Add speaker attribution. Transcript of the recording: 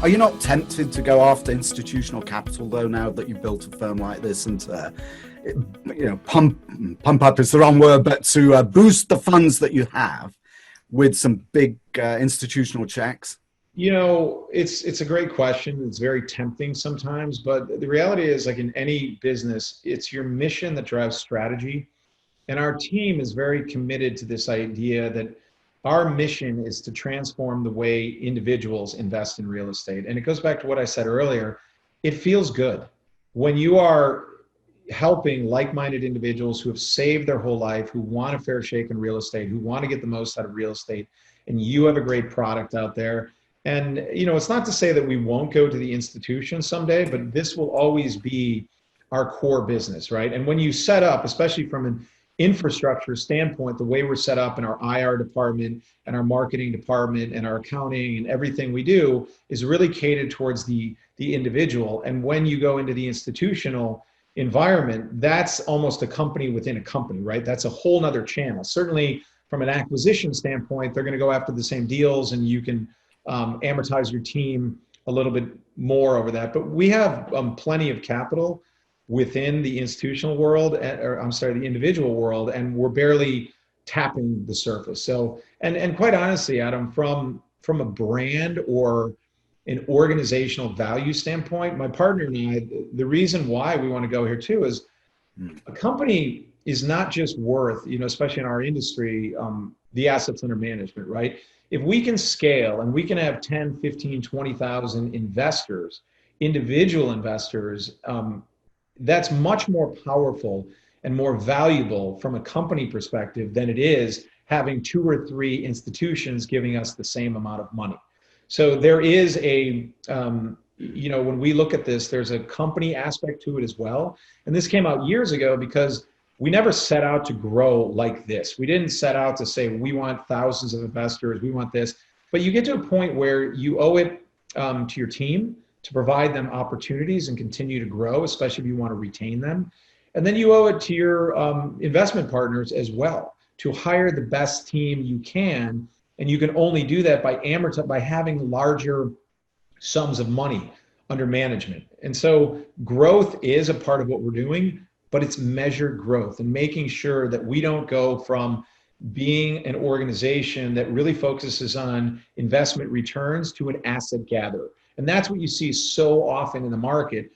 Speaker 1: Are you not tempted to go after institutional capital though, now that you've built a firm like this, and pump up is the wrong word, but to boost the funds that you have with some big institutional checks?
Speaker 2: It's a great question. It's very tempting sometimes, but the reality is, like in any business, it's your mission that drives strategy. And our team is very committed to this idea that our mission is to transform the way individuals invest in real estate. And it goes back to what I said earlier. It feels good when you are helping like-minded individuals who have saved their whole life, who want a fair shake in real estate, who want to get the most out of real estate, and you have a great product out there. And, it's not to say that we won't go to the institution someday, but this will always be our core business, right? And when you set up, especially from an infrastructure standpoint, the way we're set up in our IR department and our marketing department and our accounting and everything we do is really catered towards the individual. And when you go into the institutional environment, that's almost a company within a company, right? That's a whole nother channel. Certainly from an acquisition standpoint, they're going to go after the same deals, and you can amortize your team a little bit more over that. But we have plenty of capital within the institutional world, the individual world, and we're barely tapping the surface. So, and quite honestly, Adam, from a brand or an organizational value standpoint, my partner and I, the reason why we want to go here too is a company is not just worth, especially in our industry, the assets under management, right? If we can scale and we can have 10, 15, 20,000 investors, individual investors, that's much more powerful and more valuable from a company perspective than it is having 2 or 3 institutions giving us the same amount of money. So there is when we look at this, there's a company aspect to it as well. And this came out years ago because we never set out to grow like this. We didn't set out to say, we want thousands of investors, we want this. But you get to a point where you owe it to your team to provide them opportunities and continue to grow, especially if you want to retain them. And then you owe it to your investment partners as well to hire the best team you can. And you can only do that by having larger sums of money under management. And so growth is a part of what we're doing, but it's measured growth and making sure that we don't go from being an organization that really focuses on investment returns to an asset gatherer. And that's what you see so often in the market